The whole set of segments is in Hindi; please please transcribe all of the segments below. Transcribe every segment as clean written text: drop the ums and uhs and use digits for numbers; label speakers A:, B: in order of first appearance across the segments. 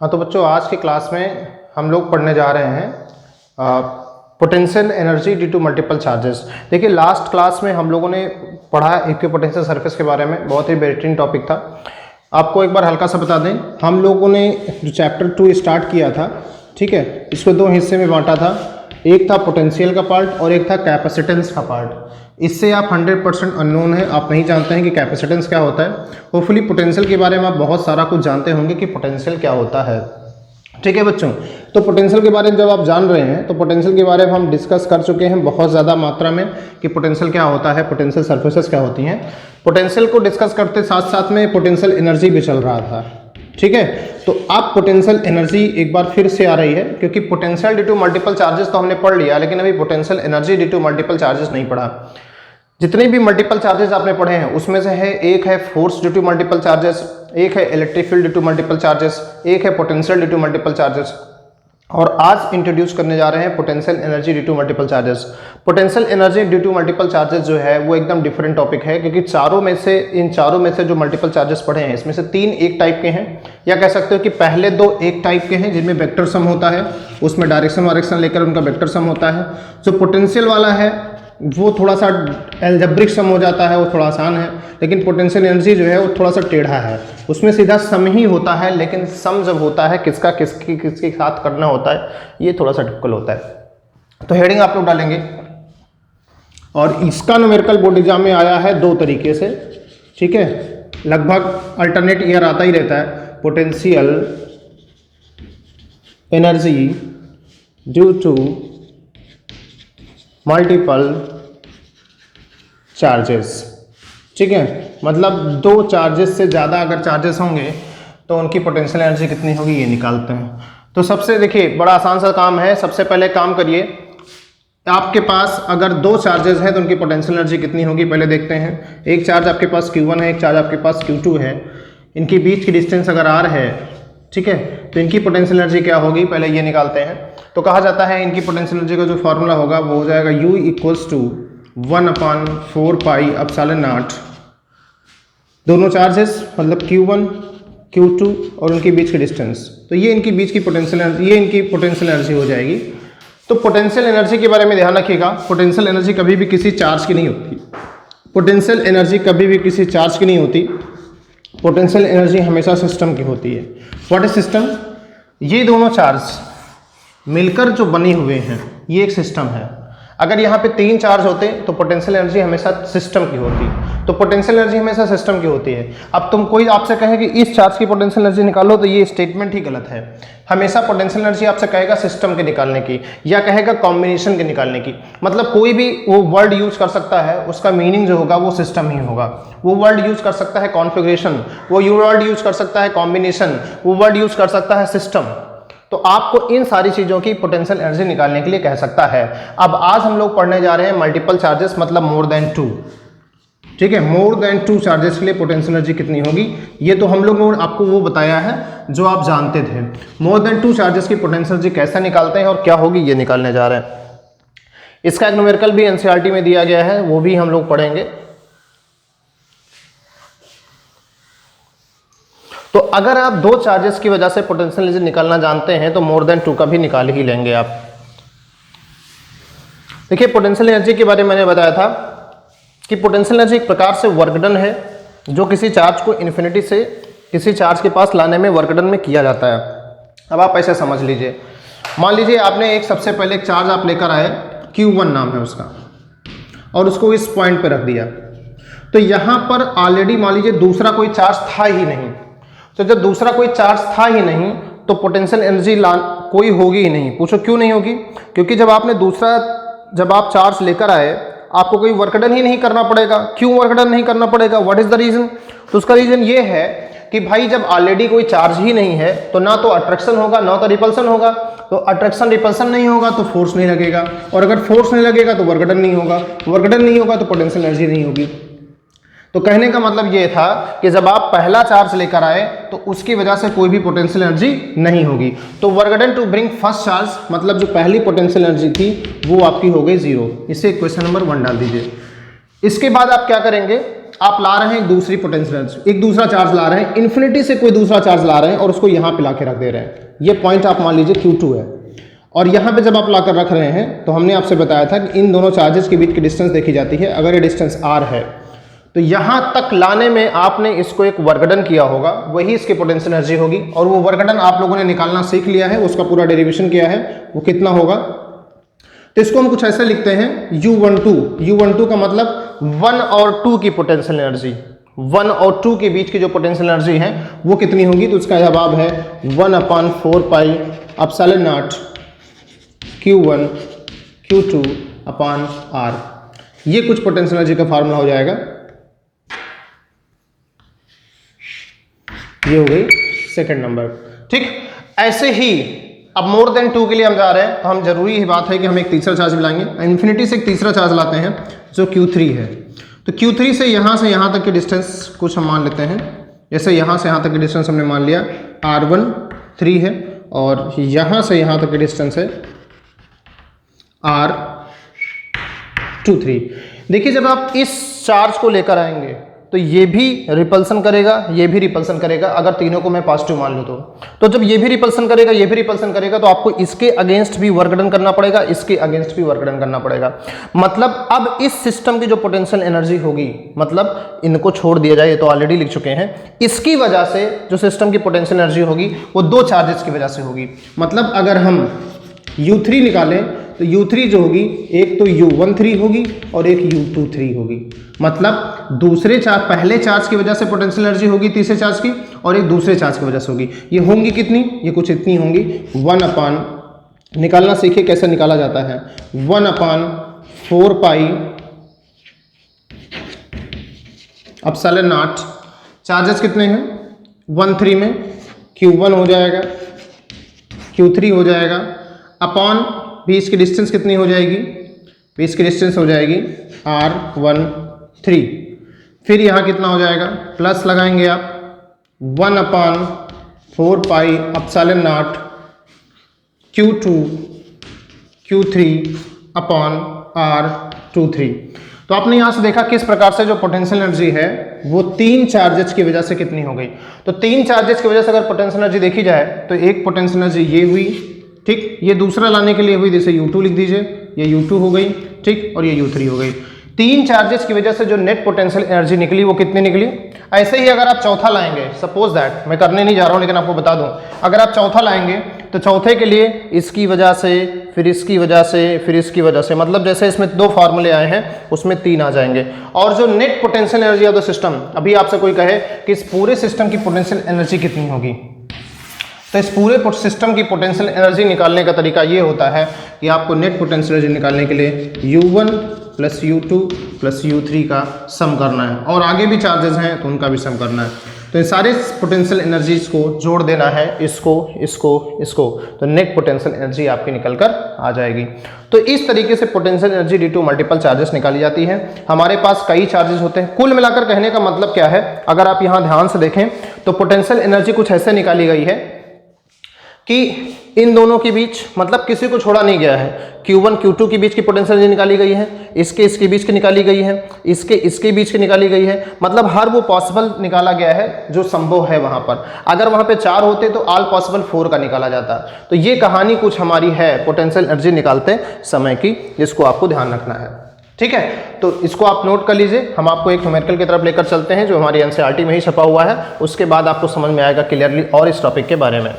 A: हाँ तो बच्चों, आज की क्लास में हम लोग पढ़ने जा रहे हैं potential energy due to multiple charges. देखिए, लास्ट क्लास में हम लोगों ने पढ़ा इक्विपोटेंशियल सरफेस के बारे में, बहुत ही बेहतरीन टॉपिक था। आपको एक बार हल्का सा बता दें, हम लोगों ने जो चैप्टर 2 स्टार्ट किया था, ठीक है, इसको दो हिस्से में बांटा था। एक था पोटेंशियल का पार्ट और एक था कैपेसिटेंस का पार्ट। इससे आप 100% अननोन है, आप नहीं जानते हैं कि कैपेसिटेंस क्या होता है। होपफुली पोटेंशियल के बारे में आप बहुत सारा कुछ जानते होंगे कि पोटेंशियल क्या होता है, ठीक है बच्चों। तो पोटेंशियल के बारे में जब आप जान रहे हैं तो पोटेंशियल के बारे में हम डिस्कस कर चुके हैं बहुत ज़्यादा मात्रा में कि पोटेंशियल क्या होता है, पोटेंशियल सरफेसेस क्या होती हैं। पोटेंशियल को डिस्कस करते साथ साथ में पोटेंशियल एनर्जी भी चल रहा था, ठीक है। तो अब पोटेंशियल एनर्जी एक बार फिर से आ रही है, क्योंकि potential due to multiple charges तो हमने पढ़ लिया, लेकिन अभी potential energy due to multiple charges नहीं पढ़ा। जितने भी मल्टीपल चार्जेस आपने पढ़े हैं उसमें से है, एक है force due to multiple charges, एक है electric field due to multiple charges, एक है potential due to multiple charges, और आज इंट्रोड्यूस करने जा रहे हैं potential energy due to multiple charges. Potential energy due to multiple charges जो है वो एकदम डिफरेंट टॉपिक है, क्योंकि इन चारों में से जो मल्टीपल चार्जेस पढ़े हैं इसमें से 3 एक टाइप के हैं, या कह सकते हो कि पहले 2 एक टाइप के हैं जिनमें वेक्टर सम होता है, उसमें डायरेक्शन वायरेक्शन लेकर उनका वेक्टर सम होता है। जो पोटेंशियल वाला है वो थोड़ा सा एल्जेब्रिक सम हो जाता है, वो थोड़ा आसान है, लेकिन पोटेंशियल एनर्जी जो है वो थोड़ा सा टेढ़ा है, उसमें सीधा सम ही होता है, लेकिन सम जब होता है किसका किसके साथ करना होता है ये थोड़ा सा डिफिकल्ट होता है। तो हेडिंग आप लोग डालेंगे, और इसका न्यूमेरिकल बोर्ड एग्जाम में आया है 2 तरीके से, ठीक है, लगभग अल्टरनेट ईयर आता ही रहता है। Potential energy due to multiple charges, ठीक है, मतलब 2 चार्जेस से ज़्यादा अगर चार्जेस होंगे तो उनकी पोटेंशियल एनर्जी कितनी होगी ये निकालते हैं। तो सबसे देखिए, बड़ा आसान सा काम है। सबसे पहले काम करिए, आपके पास अगर 2 चार्जेस हैं तो उनकी पोटेंशियल एनर्जी कितनी होगी पहले देखते हैं। एक चार्ज आपके पास Q1 है, एक चार्ज आपके पास Q2 है, इनके बीच की डिस्टेंस अगर R है, ठीक है, तो इनकी पोटेंशियल एनर्जी क्या होगी पहले ये निकालते हैं। तो कहा जाता है इनकी पोटेंशियल एनर्जी का जो फॉर्मूला होगा वो हो जाएगा U = 1/4 पाई एप्सिलॉन नॉट, दोनों चार्जेस मतलब Q1 Q2 और उनके बीच की डिस्टेंस, तो ये इनकी बीच की पोटेंशियल एनर्जी, ये इनकी पोटेंशियल एनर्जी हो जाएगी। तो पोटेंशियल एनर्जी के बारे में ध्यान रखिएगा, पोटेंशियल एनर्जी कभी भी किसी चार्ज की नहीं होती, पोटेंशियल एनर्जी कभी भी किसी चार्ज की नहीं होती, पोटेंशियल एनर्जी हमेशा सिस्टम की होती है। What is system? ये दोनों चार्ज मिलकर जो बने हुए हैं ये एक सिस्टम है। अगर यहाँ पे 3 चार्ज होते तो पोटेंशियल एनर्जी हमेशा सिस्टम की होती, तो पोटेंशियल एनर्जी हमेशा सिस्टम की होती है। अब कोई आपसे कहे कि इस चार्ज की पोटेंशियल एनर्जी निकालो, तो ये स्टेटमेंट ही गलत है। हमेशा पोटेंशियल एनर्जी आपसे कहेगा सिस्टम के निकालने की, या कहेगा कॉम्बिनेशन के निकालने की। मतलब कोई भी वो वर्ड यूज कर सकता है, उसका मीनिंग जो होगा वो सिस्टम ही होगा। वो वर्ड यूज कर सकता है कॉन्फ़िगरेशन, वो वर्ड यूज कर सकता है कॉम्बिनेशन, वो वर्ड यूज कर सकता है सिस्टम। तो आपको इन सारी चीज़ों की पोटेंशियल एनर्जी निकालने के लिए कह सकता है। अब आज हम लोग पढ़ने जा रहे हैं मल्टीपल चार्जेस, मतलब मोर देन 2, ठीक है, मोर देन 2 चार्जेस के लिए पोटेंशियल एनर्जी कितनी होगी ये तो हम लोगों ने आपको वो बताया है जो आप जानते थे। मोर देन 2 चार्जेस की पोटेंशियल एनर्जी कैसे निकालते हैं और क्या होगी ये निकालने जा रहे हैं। इसका एक न्यूमेरिकल भी एनसीईआरटी में दिया गया है, वो भी हम लोग पढ़ेंगे। तो अगर आप 2 चार्जेस की वजह से पोटेंशियल एनर्जी निकालना जानते हैं तो मोर देन 2 का भी निकाल ही लेंगे आप। देखिए, पोटेंशियल एनर्जी के बारे में मैंने बताया था कि पोटेंशियल एनर्जी एक प्रकार से वर्क डन है जो किसी चार्ज को इन्फिनिटी से किसी चार्ज के पास लाने में वर्क डन में किया जाता है। अब आप ऐसे समझ लीजिए, मान लीजिए आपने सबसे पहले एक चार्ज आप लेकर आए, Q1 नाम है उसका, और उसको इस पॉइंट पे रख दिया। तो यहाँ पर ऑलरेडी मान लीजिए दूसरा कोई चार्ज था ही नहीं, तो जब दूसरा कोई चार्ज था ही नहीं तो पोटेंशियल एनर्जी कोई होगी ही नहीं। पूछो क्यों नहीं होगी? क्योंकि जब आप चार्ज लेकर आए आपको कोई वर्क डन ही नहीं करना पड़ेगा। क्यों वर्क डन नहीं करना पड़ेगा? What is the reason? तो उसका रीजन ये है कि भाई जब ऑलरेडी कोई चार्ज ही नहीं है तो ना तो अट्रैक्शन होगा ना तो रिपल्सन होगा। तो अट्रैक्शन रिपल्सन नहीं होगा तो फोर्स नहीं लगेगा, और अगर फोर्स नहीं लगेगा तो वर्क डन नहीं होगा, वर्क डन नहीं होगा तो पोटेंशियल एनर्जी नहीं होगी। तो कहने का मतलब ये था कि जब आप पहला चार्ज लेकर आए तो उसकी वजह से कोई भी पोटेंशियल एनर्जी नहीं होगी। तो work done to bring first charge, मतलब जो पहली पोटेंशियल एनर्जी थी वो आपकी हो गई 0। इसे क्वेश्चन नंबर 1 डाल दीजिए। इसके बाद आप क्या करेंगे, आप ला रहे हैं एक दूसरी पोटेंशियल एनर्जी, एक दूसरा चार्ज ला रहे हैं, इन्फिनिटी से कोई दूसरा चार्ज ला रहे हैं और उसको यहाँ पे ला के रख दे रहे हैं। ये पॉइंट आप मान लीजिए Q2 है, और यहाँ पे जब आप लाकर रख रहे हैं तो हमने आपसे बताया था कि इन दोनों चार्जेस के बीच की डिस्टेंस देखी जाती है। अगर ये डिस्टेंस r है तो यहाँ तक लाने में आपने इसको एक वर्कडन किया होगा, वही इसकी पोटेंशियल एनर्जी होगी। और वो वर्कडन आप लोगों ने निकालना सीख लिया है, उसका पूरा डेरिवेशन किया है, वो कितना होगा। तो इसको हम कुछ ऐसे लिखते हैं U12 का मतलब 1 और 2 की पोटेंशियल एनर्जी, 1 और 2 के बीच की जो पोटेंशियल एनर्जी है वो कितनी होगी। तो इसका जवाब है 1/4 pi epsilon not Q1 Q2 upon R। ये कुछ पोटेंशियल एनर्जी का फार्मूला हो जाएगा। ये हो गई सेकंड नंबर, ठीक। ऐसे ही अब मोर देन 2 के लिए हम जा रहे हैं, तो हम जरूरी ही बात है कि हम एक तीसरा चार्ज मिलाएंगे। इन्फिनिटी से एक तीसरा चार्ज लाते हैं जो Q3 है। तो Q3 से यहाँ तक की डिस्टेंस कुछ हम मान लेते हैं। जैसे यहाँ से यहाँ तक की डिस्टेंस हमने मान लिया R13 है, और यहाँ से यहाँ तक की डिस्टेंस है R23। देखिए जब आप इस चार्ज को लेकर आएंगे तो ये भी रिपल्सन करेगा, ये भी रिपल्सन करेगा। अगर तीनों को मैं पॉजिटिव मान लूँ तो जब ये भी रिपल्सन करेगा, ये भी रिपल्सन करेगा, तो आपको इसके अगेंस्ट भी वर्क डन करना पड़ेगा, इसके अगेंस्ट भी वर्क डन करना पड़ेगा। मतलब अब इस सिस्टम की जो पोटेंशियल एनर्जी होगी, मतलब इनको छोड़ दिया जाए, ये तो ऑलरेडी लिख चुके हैं, इसकी वजह से जो सिस्टम की पोटेंशियल एनर्जी होगी वो दो चार्जेस की वजह से होगी। मतलब अगर हम U3 निकालें तो U3 जो होगी, एक तो U13 होगी और एक U23 होगी। मतलब दूसरे चार्ज, पहले चार्ज की वजह से पोटेंशियल एनर्जी होगी तीसरे चार्ज की, और एक दूसरे चार्ज की वजह से होगी। ये होंगी कितनी, ये कुछ इतनी होंगी 1/, निकालना सीखिए कैसे निकाला जाता है, 1/4 पाई एप्सिलॉन नॉट। चार्जेस कितने हैं 13 में, Q1 हो जाएगा, Q3 हो जाएगा, अपॉन बीच की डिस्टेंस कितनी हो जाएगी, बीच की डिस्टेंस हो जाएगी R13। फिर यहाँ कितना हो जाएगा, प्लस लगाएंगे आप 1/4 pi epsilon not Q2 Q3 upon R23। तो आपने यहाँ से देखा किस प्रकार से जो पोटेंशियल एनर्जी है वो तीन चार्जेस की वजह से कितनी हो गई। तो तीन चार्जेस की वजह से अगर पोटेंशियल एनर्जी देखी जाए तो एक पोटेंशियल एनर्जी ये हुई, ठीक, ये दूसरा लाने के लिए हुई, जैसे U2 लिख दीजिए, ये U2 हो गई, ठीक, और ये U3 हो गई। तीन चार्जेस की वजह से जो नेट पोटेंशियल एनर्जी निकली वो कितनी निकली। ऐसे ही अगर आप चौथा लाएंगे, सपोज दैट, मैं करने नहीं जा रहा हूँ लेकिन आपको बता दूं, अगर आप चौथा लाएंगे तो चौथे के लिए इसकी वजह से, फिर इसकी वजह से, फिर इसकी वजह से, मतलब जैसे इसमें दो फार्मूले आए हैं उसमें तीन आ जाएंगे। और जो net potential energy of the system, अभी आपसे कोई कहे कि इस पूरे सिस्टम की पोटेंशियल एनर्जी कितनी होगी, तो इस पूरे सिस्टम की पोटेंशियल एनर्जी निकालने का तरीका ये होता है कि आपको नेट पोटेंशियल एनर्जी निकालने के लिए U1 plus U2 plus U3 का सम करना है, और आगे भी चार्जेस हैं तो उनका भी सम करना है। तो इन सारे पोटेंशियल एनर्जीज को जोड़ देना है, इसको इसको इसको, तो नेट पोटेंशियल एनर्जी आपकी निकल कर आ जाएगी। तो इस तरीके से potential energy due to multiple charges निकाली जाती है। हमारे पास कई चार्जेस होते हैं। कुल मिलाकर कहने का मतलब क्या है, अगर आप यहाँ ध्यान से देखें तो पोटेंशियल एनर्जी कुछ ऐसे निकाली गई है कि इन दोनों के बीच, मतलब किसी को छोड़ा नहीं गया है, Q1 Q2 के बीच की पोटेंशियल एनर्जी निकाली गई है, इसके बीच की निकाली गई है, इसके बीच की निकाली गई है। मतलब हर वो पॉसिबल निकाला गया है जो संभव है वहां पर। अगर वहां पे 4 होते तो ऑल पॉसिबल 4 का निकाला जाता। तो ये कहानी कुछ हमारी है पोटेंशियल एनर्जी निकालते समय की, जिसको आपको ध्यान रखना है, ठीक है। तो इसको आप नोट कर लीजिए। हम आपको एक न्यूमेरिकल की तरफ लेकर चलते हैं जो हमारी NCERT में ही छपा हुआ है, उसके बाद आपको समझ में आएगा क्लियरली और इस टॉपिक के बारे में।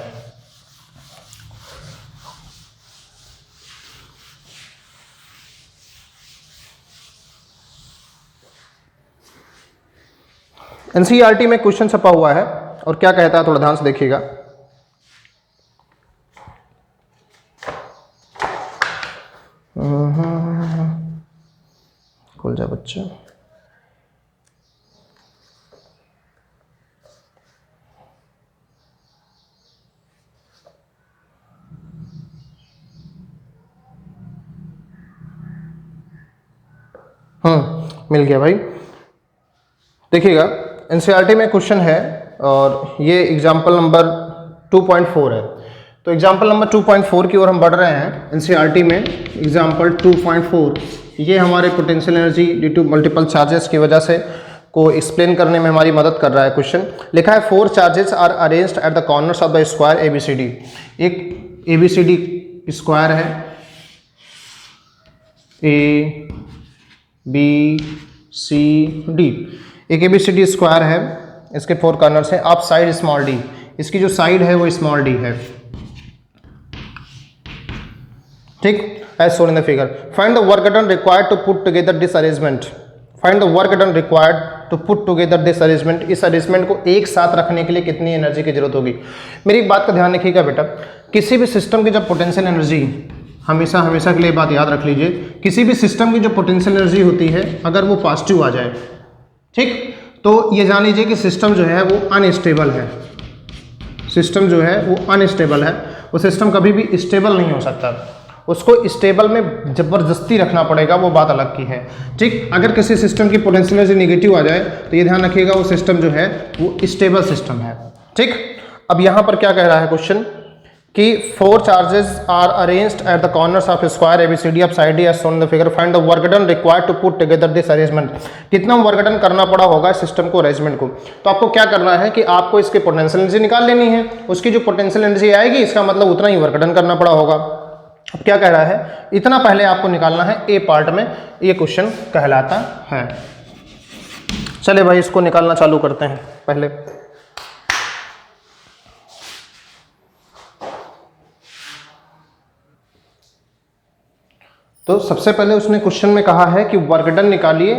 A: NCERT में क्वेश्चन छपा हुआ है और क्या कहता है थोड़ा ध्यान से देखिएगा। खुल जा बच्चा। मिल गया भाई। देखिएगा NCERT में क्वेश्चन है और ये एग्जाम्पल नंबर 2.4 है। तो एग्जाम्पल नंबर 2.4 की ओर हम बढ़ रहे हैं। NCERT में एग्जाम्पल 2.4, ये हमारे potential energy due to multiple charges की वजह से को एक्सप्लेन करने में हमारी मदद कर रहा है क्वेश्चन। लिखा है 4 charges are arranged at the corners of the square ABCD। एक ABCD स्क्वायर है, ABCD, एक ABCD स्क्वायर है, इसके 4 कॉर्नर्स हैं। आप साइड स्मॉल d, इसकी जो साइड है वो स्मॉल d है, ठीक, as shown in the figure. Find the work done required to put together this arrangement. Find the work done required to put together this arrangement. इस अरेंजमेंट को एक साथ रखने के लिए कितनी एनर्जी की जरूरत होगी। मेरी एक बात का ध्यान रखिएगा बेटा, किसी भी सिस्टम की जब पोटेंशियल एनर्जी, हमेशा हमेशा के लिए बात याद रख लीजिए, किसी भी सिस्टम की जो पोटेंशियल एनर्जी होती है अगर वो पॉजिटिव आ जाए, ठीक, तो ये जान लीजिए कि सिस्टम जो है वो अनस्टेबल है। सिस्टम जो है वो अनस्टेबल है, वो सिस्टम कभी भी स्टेबल नहीं हो सकता, उसको स्टेबल में ज़बरदस्ती रखना पड़ेगा, वो बात अलग की है, ठीक। अगर किसी सिस्टम की पोटेंशियल एनर्जी नेगेटिव आ जाए तो ये ध्यान रखिएगा वो सिस्टम जो है वो स्टेबल सिस्टम है, ठीक। अब यहाँ पर क्या कह रहा है क्वेश्चन कि 4 charges are arranged at the corners of square ABCD of side as shown in the figure. Find the work done required to put together this arrangement. कितना वर्क डन करना पड़ा होगा सिस्टम को, अरेंजमेंट को। तो आपको क्या करना है कि आपको इसके पोटेंशियल एनर्जी निकाल लेनी है, उसकी जो पोटेंशियल एनर्जी आएगी इसका मतलब उतना ही वर्क डन करना पड़ा होगा। अब क्या कह रहा है, इतना पहले आपको निकालना है, ए पार्ट में ये क्वेश्चन कहलाता है। चले भाई इसको निकालना चालू करते हैं पहले। तो सबसे पहले उसने क्वेश्चन में कहा है कि वर्क डन निकालिए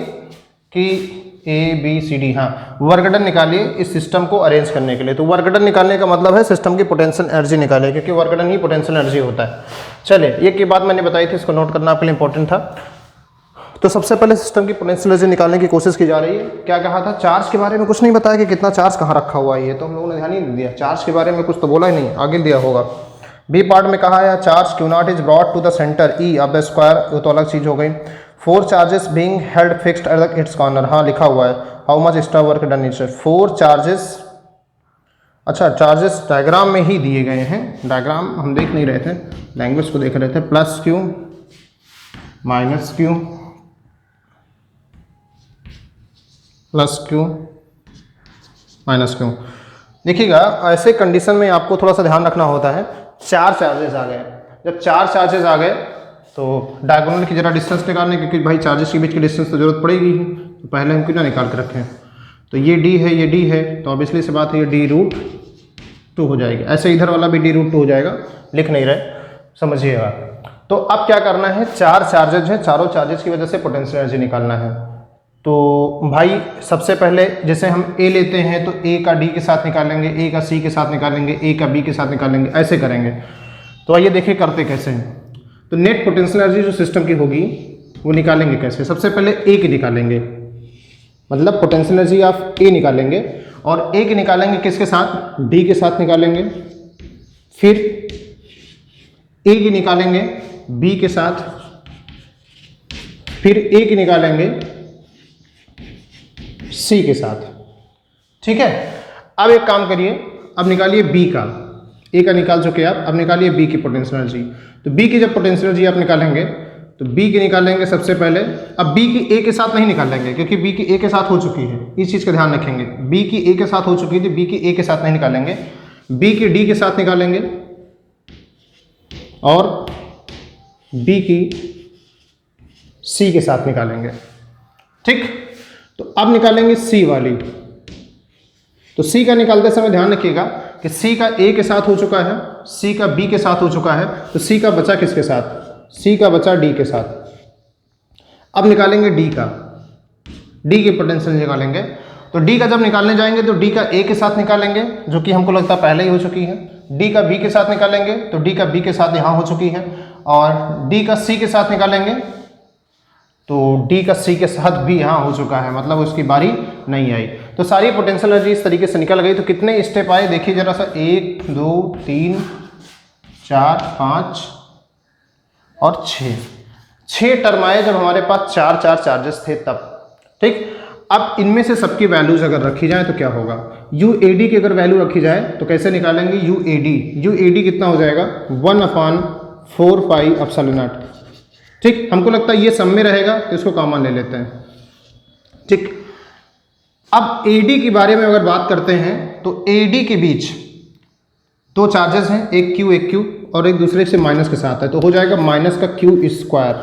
A: कि ABCD, हाँ वर्क डन निकालिए इस सिस्टम को अरेंज करने के लिए। तो वर्क डन निकालने का मतलब है सिस्टम की पोटेंशियल एनर्जी निकालिए, क्योंकि वर्क डन ही पोटेंशियल एनर्जी होता है। चलिए ये की बात मैंने बताई थी, इसको नोट करना आपके लिए इंपॉर्टेंट था। तो सबसे पहले सिस्टम की पोटेंशियल एनर्जी निकालने की कोशिश की जा रही है। क्या कहा था, चार्ज के बारे में कुछ नहीं बताया कि कितना चार्ज कहाँ रखा हुआ है, ये तो हम लोगों ने ध्यान ही नहीं दिया। चार्ज के बारे में कुछ तो बोला ही नहीं, आगे दिया होगा। बी पार्ट में कहा है charge Q0 is brought to the centre E of the square, वो तो अलग चीज हो गई। 4 charges being held fixed at its corner, हाँ लिखा हुआ है। How much extra work done is 4 charges. अच्छा चार्जेस डायग्राम में ही दिए गए हैं, डायग्राम हम देख नहीं रहे थे, लैंग्वेज को देख रहे थे। Plus Q minus Q plus Q minus Q। देखिएगा ऐसे कंडीशन में आपको थोड़ा सा ध्यान रखना होता है। 4 चार्जेस आ गए, जब 4 चार्जेस आ गए तो डायगोनल की जरा डिस्टेंस निकालने, क्योंकि भाई चार्जेस के बीच की डिस्टेंस तो जरूरत पड़ेगी ही, तो पहले हम कितना निकाल के रखें। तो ये D है, ये D है, तो ऑब्वियसली से बात है ये D√2 हो जाएगी। ऐसे इधर वाला भी D√2 हो जाएगा, लिख नहीं रहे, समझिएगा। तो अब क्या करना है, 4 चार्जेज हैं, चारों चार्जेस की वजह से पोटेंशियल एनर्जी निकालना है। तो भाई सबसे पहले जैसे हम A लेते हैं तो A का D के साथ निकालेंगे, A का C के साथ निकालेंगे, A का B के साथ निकालेंगे, ऐसे करेंगे। तो आइए देखिए करते कैसे हैं। तो नेट पोटेंशियल एनर्जी जो सिस्टम की होगी वो निकालेंगे कैसे। सबसे पहले A की निकालेंगे, मतलब पोटेंशियल एनर्जी ऑफ A निकालेंगे, और A की निकालेंगे किसके साथ, D के साथ निकालेंगे। फिर A की निकालेंगे B के साथ, फिर A की निकालेंगे C के साथ, ठीक है। अब एक काम करिए, अब निकालिए B का, A का निकाल चुके आप, अब निकालिए B की पोटेंशियल एनर्जी। तो B की जब पोटेंशियल एनर्जी आप निकालेंगे तो B की निकालेंगे सबसे पहले। अब B की A के साथ नहीं निकालेंगे, क्योंकि B की A के साथ हो चुकी है, इस चीज़ का ध्यान रखेंगे। B की A के साथ हो चुकी थी, B की A के साथ नहीं निकालेंगे, B की D के साथ निकालेंगे और B की C के साथ निकालेंगे, ठीक। तो अब निकालेंगे C वाली। तो C का निकालते समय ध्यान रखिएगा कि C का A के साथ हो चुका है, C का B के साथ हो चुका है, तो C का बचा किसके साथ, C का बचा D के साथ। अब निकालेंगे D का, D की पोटेंशियल निकालेंगे। तो D का जब निकालने जाएंगे तो D का A के साथ निकालेंगे, जो कि हमको लगता है पहले ही हो चुकी है। D का B के साथ निकालेंगे तो D का B के साथ यहाँ हो चुकी है, और D का C के साथ निकालेंगे तो D का C के साथ भी यहाँ हो चुका है, मतलब उसकी बारी नहीं आई। तो सारी पोटेंशियल एनर्जी इस तरीके से निकल गई। तो कितने स्टेप आए देखिए जरा सा, 1 2 3 4 5 और 6 टर्म आए जब हमारे पास 4 चार्जेस थे तब, ठीक। अब इनमें से सबकी वैल्यूज अगर रखी जाए तो क्या होगा, UAD की अगर वैल्यू रखी जाए तो कैसे निकालेंगे, UAD कितना हो जाएगा, 1/4 पाई एप्सिलॉन नॉट, ठीक। हमको लगता है ये सब में रहेगा तो इसको कॉमन ले लेते हैं, ठीक। अब एडी के बारे में अगर बात करते हैं तो एडी के बीच दो चार्जेस हैं, एक क्यू और एक दूसरे से माइनस के साथ है, तो हो जाएगा माइनस का क्यू स्क्वायर।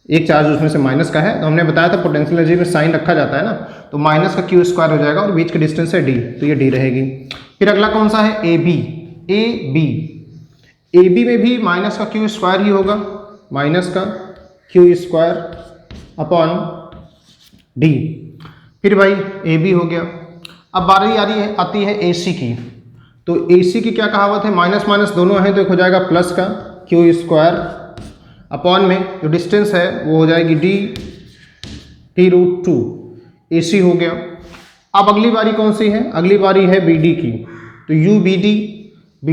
A: एक चार्ज उसमें से माइनस का है, तो हमने बताया था पोटेंशियल एनर्जी में साइन रखा जाता है ना, तो माइनस का क्यू स्क्वायर हो जाएगा और बीच की डिस्टेंस है डी, तो ये डी रहेगी। फिर अगला कौन सा है, ए बी में भी माइनस का क्यू स्क्वायर ही होगा, माइनस का क्यू स्क्वायर अपॉन डी। फिर भाई ए बी हो गया। अब बारी आती है ए सी की, तो ए सी की क्या कहावत है, माइनस माइनस दोनों हैं तो एक हो जाएगा प्लस का क्यू स्क्वायर अपॉन में जो डिस्टेंस है वो हो जाएगी टी√2, ए सी हो गया। अब अगली बारी कौन सी है, अगली बारी है बी डी की, तो यू बी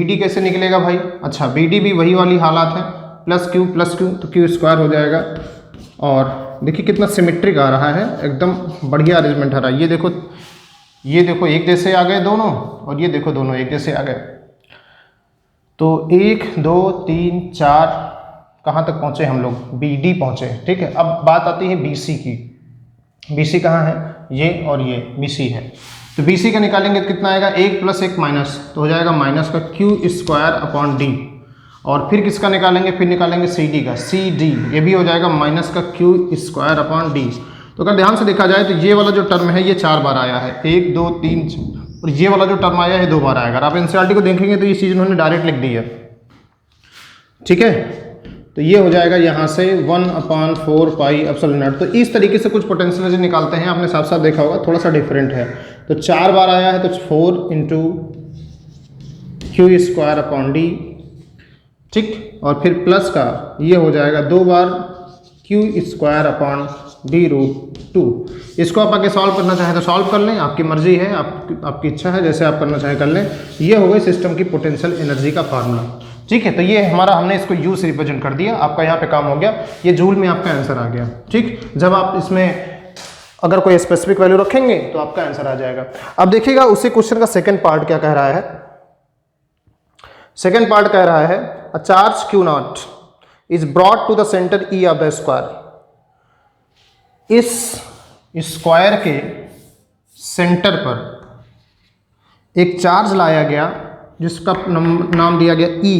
A: डी कैसे निकलेगा भाई, अच्छा बी डी भी वही वाली हालात है, प्लस क्यू तो क्यू स्क्वायर हो जाएगा। और देखिए कितना सिमेट्रिक आ रहा है, एकदम बढ़िया अरेंजमेंट आ रहा है। ये देखो एक जैसे आ गए दोनों, और ये देखो दोनों एक जैसे आ गए, तो 1 2 3 4 कहाँ तक पहुँचे हम लोग, बी डी पहुँचे, ठीक है। अब बात आती है बी सी की, बी सी कहाँ है, ये और ये बी सी है, तो बी सी का निकालेंगे तो कितना आएगा, 1 + 1 माइनस, तो हो जाएगा माइनस का क्यू स्क्वायर अपॉन डी। और फिर किसका निकालेंगे, फिर निकालेंगे सी डी का, सी डी ये भी हो जाएगा माइनस का क्यू स्क्वायर अपॉन डी। तो अगर ध्यान से देखा जाए तो ये वाला जो टर्म है ये 4 बार आया है, 1 2 3 और ये वाला जो टर्म आया है 2 बार आएगा। अगर आप एनसीईआरटी को देखेंगे तो ये चीज़ उन्होंने डायरेक्ट लिख दी है, ठीक है। तो ये हो जाएगा यहाँ से 1/4 पाई एप्सिलॉन नॉट। तो इस तरीके से कुछ पोटेंशियल एनर्जी निकालते हैं, आपने साफ साफ देखा होगा, थोड़ा सा डिफरेंट है। तो 4 बार आया है तो 4 × क्यू स्क्वायर अपॉन डी, ठीक। और फिर प्लस का ये हो जाएगा 2 बार क्यू स्क्वायर अपॉन डी√2। इसको आप आगे सॉल्व करना चाहें तो सॉल्व कर लें, आपकी मर्जी है, आपकी इच्छा है, जैसे आप करना चाहें कर लें। ये हो गई सिस्टम की पोटेंशियल एनर्जी का फार्मूला, ठीक है। तो ये हमारा, हमने इसको यू से रिप्रेजेंट कर दिया, आपका यहाँ पे काम हो गया, ये जूल में आपका आंसर आ गया, ठीक। जब आप इसमें अगर कोई स्पेसिफिक वैल्यू रखेंगे तो आपका आंसर आ जाएगा। अब देखिएगा उसी क्वेश्चन का सेकंड पार्ट क्या कह रहा है। सेकंड पार्ट कह रहा है a charge Q0 is brought to the centre E of the square. इस स्क्वायर के सेंटर पर एक चार्ज लाया गया जिसका नाम दिया गया E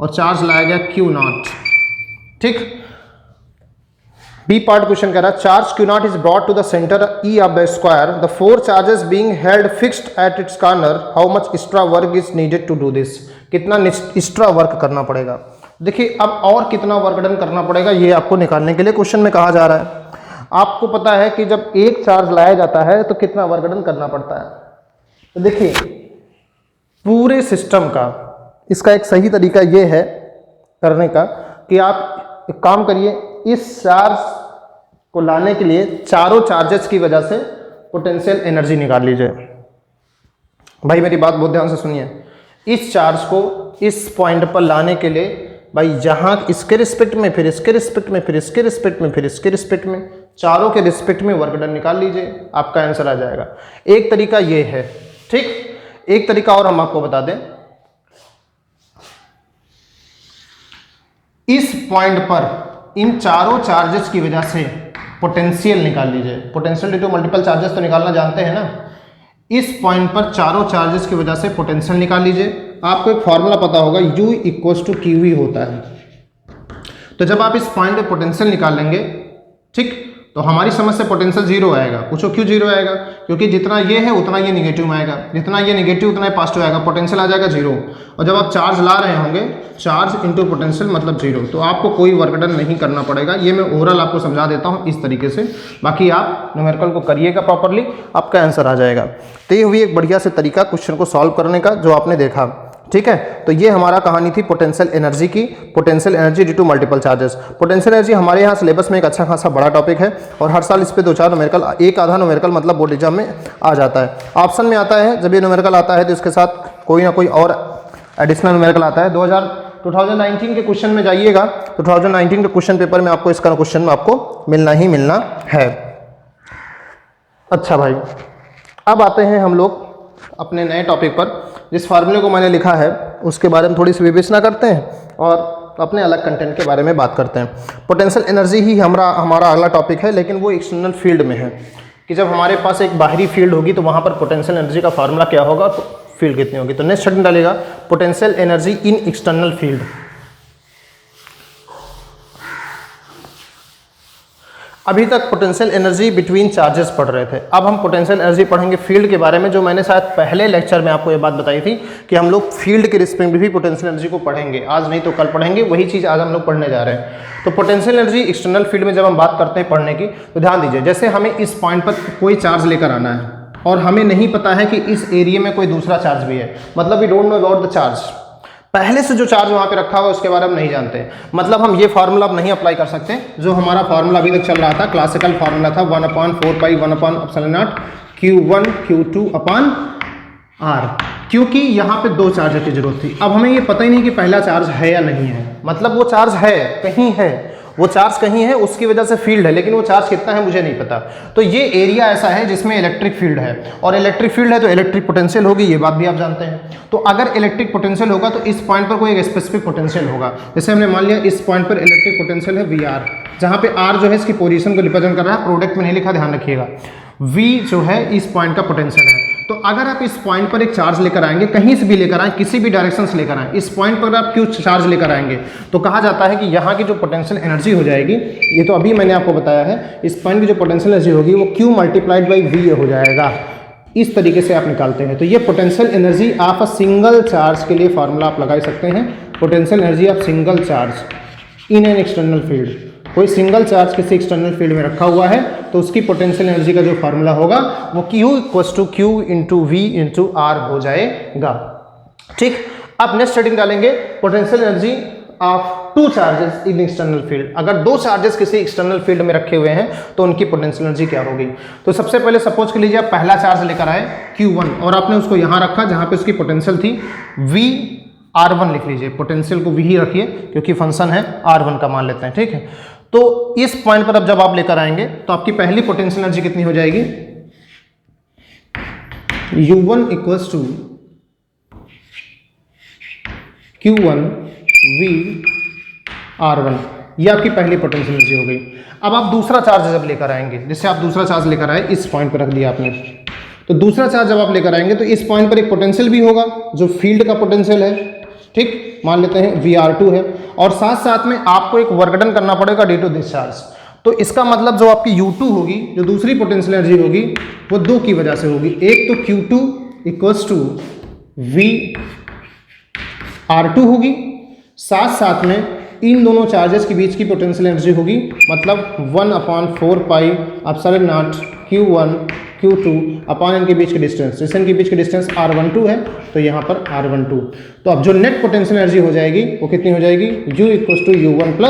A: और चार्ज लाया गया Q0, ठीक। बी पार्ट क्वेश्चन कह रहा है charge Q0 is brought to the centre E of the square, the 4 charges being held fixed at its corner, how much extra work is needed to do this. कितना एक्स्ट्रा वर्क करना पड़ेगा। देखिए अब और कितना वर्क डन करना पड़ेगा ये आपको निकालने के लिए क्वेश्चन में कहा जा रहा है। आपको पता है कि जब एक चार्ज लाया जाता है तो कितना वर्क डन करना पड़ता है। तो देखिए पूरे सिस्टम का इसका एक सही तरीका ये है करने का कि आप एक काम करिए, इस चार्ज को लाने के लिए चारों चार्जेस की वजह से पोटेंशियल एनर्जी निकाल लीजिए। भाई मेरी बात बहुत ध्यान से सुनिए, इस चार्ज को इस पॉइंट पर लाने के लिए भाई जहाँ इसके रिस्पेक्ट में, फिर इसके रिस्पेक्ट में, फिर इसके रिस्पेक्ट में, फिर इसके रिस्पेक्ट में, चारों के रिस्पेक्ट में वर्क डन निकाल लीजिए, आपका आंसर आ जाएगा। एक तरीका ये है, ठीक। एक तरीका और हम आपको बता दें, इस पॉइंट पर इन चारों चार्जेस की वजह से पोटेंशियल निकाल लीजिए। Potential due to multiple charges तो निकालना जानते हैं ना। इस पॉइंट पर चारों चार्जेस की वजह से पोटेंशियल निकाल लीजिए। आपको एक फॉर्मूला पता होगा, U = QV होता है। तो जब आप इस पॉइंट पे पोटेंशियल निकालेंगे, ठीक, तो हमारी समझ से पोटेंशियल 0 आएगा। पूछो क्यों 0 आएगा, क्योंकि जितना ये है उतना ये निगेटिव में आएगा, जितना ये निगेटिव उतना ये पॉजिटिव आएगा, पोटेंशियल आ जाएगा 0। और जब आप चार्ज ला रहे होंगे, चार्ज इंटू पोटेंशियल मतलब 0, तो आपको कोई वर्क डन नहीं करना पड़ेगा। ये मैं ओवरऑल आपको समझा देता हूँ इस तरीके से, बाकी आप न्यूमेरिकल को करिएगा प्रॉपरली, आपका आंसर आ जाएगा। तो ये हुई एक बढ़िया से तरीका क्वेश्चन को सॉल्व करने का जो आपने देखा, ठीक है। तो ये हमारा कहानी थी पोटेंशियल एनर्जी की, potential energy due to multiple charges. Potential energy हमारे यहाँ सिलेबस में एक अच्छा खासा बड़ा टॉपिक है और हर साल इस पे 2-4 न्यूमेरिकल, एक आधा न्यूमेरिकल मतलब बोर्ड एग्जाम में आ जाता है, ऑप्शन में आता है। जब ये न्यूमेरिकल आता है तो इसके साथ कोई ना कोई और एडिशनल न्यूमेरिकल आता है। 2019 के क्वेश्चन में जाइएगा तो 2019 के क्वेश्चन पेपर में आपको इसका क्वेश्चन में आपको मिलना ही मिलना है। अच्छा भाई, अब आते हैं हम लोग अपने नए टॉपिक पर। जिस फार्मूले को मैंने लिखा है उसके बारे में थोड़ी सी विवेचना करते हैं और अपने अलग कंटेंट के बारे में बात करते हैं। पोटेंशियल एनर्जी ही हमारा अगला टॉपिक है, लेकिन वो एक्सटर्नल फील्ड में है कि जब हमारे पास एक बाहरी फील्ड होगी तो वहाँ पर पोटेंशियल एनर्जी का फार्मूला क्या होगा, तो फील्ड कितनी होगी। तो नेक्स्ट स्टेटमेंट डालेगा potential energy in external field. अभी तक पोटेंशियल एनर्जी बिटवीन चार्जेस पढ़ रहे थे, अब हम पोटेंशियल एनर्जी पढ़ेंगे फील्ड के बारे में, जो मैंने शायद पहले लेक्चर में आपको ये बात बताई थी कि हम लोग फील्ड के रिस्पेक्ट में भी पोटेंशियल एनर्जी को पढ़ेंगे, आज नहीं तो कल पढ़ेंगे, वही चीज़ आज हम लोग पढ़ने जा रहे हैं। तो पोटेंशियल एनर्जी एक्सटर्नल फील्ड में जब हम बात करते हैं पढ़ने की, तो ध्यान दीजिए, जैसे हमें इस पॉइंट पर कोई चार्ज लेकर आना है और हमें नहीं पता है कि इस एरिया में कोई दूसरा चार्ज भी है, मतलब we don't know about the charge, पहले से जो चार्ज वहाँ पे रखा हुआ है उसके बारे में नहीं जानते, मतलब हम ये फार्मूला अब नहीं अप्लाई कर सकते जो हमारा फार्मूला अभी तक चल रहा था, क्लासिकल फार्मूला था 1/4 1/ε0 Q1 Q2 अपान R, क्योंकि यहाँ पे दो चार्ज की जरूरत थी। अब हमें ये पता ही नहीं कि पहला चार्ज है या नहीं है, मतलब वो चार्ज है कहीं है, वो चार्ज कहीं है, उसकी वजह से फील्ड है, लेकिन वो चार्ज कितना है मुझे नहीं पता। तो ये एरिया ऐसा है जिसमें इलेक्ट्रिक फील्ड है, और इलेक्ट्रिक फील्ड है तो इलेक्ट्रिक पोटेंशियल होगी, ये बात भी आप जानते हैं। तो अगर इलेक्ट्रिक पोटेंशियल होगा तो इस पॉइंट पर कोई एक स्पेसिफिक पोटेंशियल होगा, जैसे हमने मान लिया इस पॉइंट पर इलेक्ट्रिक पोटेंशियल है VR, जहाँ पे R जो है इसकी पोजीशन को रिप्रेजेंट कर रहा है, प्रोडक्ट में नहीं लिखा, ध्यान रखिएगा। V जो है इस पॉइंट का पोटेंशियल है। तो अगर आप इस पॉइंट पर एक चार्ज लेकर आएंगे, कहीं से भी लेकर आए, किसी भी डायरेक्शन से लेकर आए, इस पॉइंट पर आप क्यों चार्ज लेकर आएंगे, तो कहा जाता है कि यहाँ की जो पोटेंशियल एनर्जी हो जाएगी, ये तो अभी मैंने आपको बताया है, इस पॉइंट की जो पोटेंशियल एनर्जी होगी वो Q मल्टीप्लाइड बाई V हो जाएगा। इस तरीके से आप निकालते हैं। तो ये potential energy of a single charge के लिए फार्मूला आप लगा सकते हैं, potential energy of single charge in an external field. कोई सिंगल चार्ज किसी एक्सटर्नल फील्ड में रखा हुआ है तो उसकी पोटेंशियल एनर्जी का जो फार्मूला होगा वो Q = Q × V × R हो जाएगा। ठीक, अब नेक्स्ट हेडिंग डालेंगे potential energy of two charges in external field. अगर दो चार्जेस किसी एक्सटर्नल फील्ड में रखे हुए हैं तो उनकी पोटेंशियल एनर्जी क्या होगी। तो सबसे पहले सपोज कर लीजिए आप पहला चार्ज लेकर आए Q1 और आपने उसको यहाँ रखा जहाँ पे उसकी पोटेंशियल थी VR1 लिख लीजिए, पोटेंशियल को V ही रखिए क्योंकि फंक्शन है R1 का मान लेते हैं। ठीक है, तो इस पॉइंट पर अब जब आप लेकर आएंगे तो आपकी पहली पोटेंशियल एनर्जी कितनी हो जाएगी, U1 = Q1 VR1, ये आपकी पहली पोटेंशियल एनर्जी हो गई। अब आप दूसरा चार्ज जब लेकर आएंगे, जैसे आप दूसरा चार्ज लेकर आए, इस पॉइंट पर रख दिया आपने, तो दूसरा चार्ज जब आप लेकर आएंगे तो इस पॉइंट पर एक पोटेंशियल भी होगा जो फील्ड का पोटेंशियल है। ठीक, मान लेते हैं VR2 है, और साथ साथ में आपको एक वर्क डन करना पड़ेगा ड्यू टू दिस चार्ज। तो इसका मतलब जो आपकी U2 होगी, जो दूसरी पोटेंशियल एनर्जी होगी, वो दो की वजह से होगी। एक तो Q2 = VR2 होगी, साथ साथ में इन दोनों चार्जेस के बीच की पोटेंशियल एनर्जी होगी, मतलब 1/4πε0 Q1 Q2 अपान इनके बीच के डिस्टेंस, जैसे इनके बीच के डिस्टेंस R12 है तो यहाँ पर R12। तो अब जो नेट पोटेंशियल एनर्जी हो जाएगी वो कितनी हो जाएगी, U = U1 +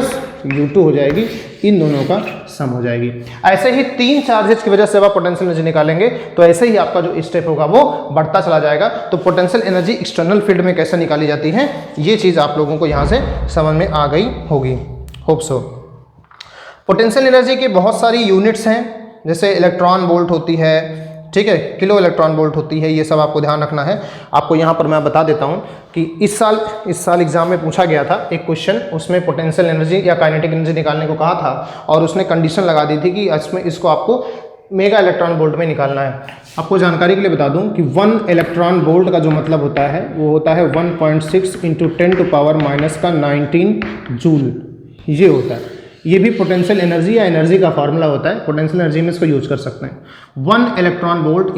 A: U2 हो जाएगी, इन दोनों का सम हो जाएगी। ऐसे ही तीन चार्जेस की वजह से आप पोटेंशियल एनर्जी निकालेंगे तो ऐसे ही आपका जो स्टेप होगा वो बढ़ता चला जाएगा। तो पोटेंशियल एनर्जी एक्सटर्नल फील्ड में कैसे निकाली जाती है, ये चीज़ आप लोगों को यहाँ से समझ में आ गई होगी, होप सो। पोटेंशियल एनर्जी की बहुत सारी यूनिट्स हैं, जैसे इलेक्ट्रॉन वोल्ट होती है, ठीक है, किलो इलेक्ट्रॉन वोल्ट होती है, ये सब आपको ध्यान रखना है। आपको यहाँ पर मैं बता देता हूँ कि इस साल एग्जाम में पूछा गया था एक क्वेश्चन, उसमें पोटेंशियल एनर्जी या काइनेटिक एनर्जी निकालने को कहा था और उसने कंडीशन लगा दी थी कि इसको आपको मेगा इलेक्ट्रॉन वोल्ट में निकालना है। आपको जानकारी के लिए बता दूं कि 1 इलेक्ट्रॉन वोल्ट का जो मतलब होता है वो होता है 1.6 × 10⁻⁻19 जूल, ये होता है। ये भी पोटेंशियल एनर्जी या एनर्जी का फार्मूला होता है, पोटेंशियल एनर्जी में इसको यूज कर सकते हैं। 1 इलेक्ट्रॉन वोल्ट =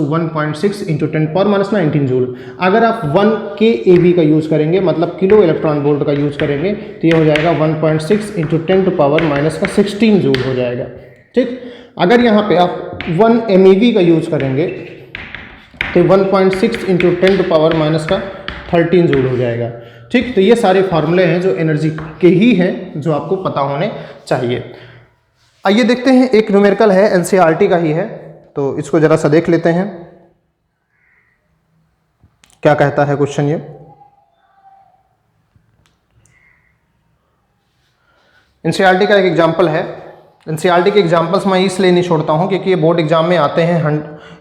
A: 1.6 × 10⁻⁻19 जूल। अगर आप 1 keV का यूज करेंगे, मतलब किलो इलेक्ट्रॉन वोल्ट का यूज करेंगे, तो ये हो जाएगा 1.6 × 10⁻⁻16 जूल हो जाएगा। ठीक, अगर यहाँ पे आप 1 MeV का यूज करेंगे तो 1.6 × 10⁻13 जूल हो जाएगा। ठीक, तो ये सारे फार्मूले हैं जो एनर्जी के ही हैं, जो आपको पता होने चाहिए। आइए देखते हैं, एक न्यूमेरिकल है, NCERT का ही है, तो इसको जरा सा देख लेते हैं क्या कहता है क्वेश्चन। ये NCERT का एक एग्जाम्पल है। NCERT के एग्जाम्पल्स मैं इसलिए नहीं छोड़ता हूँ क्योंकि ये बोर्ड एग्जाम में आते हैं,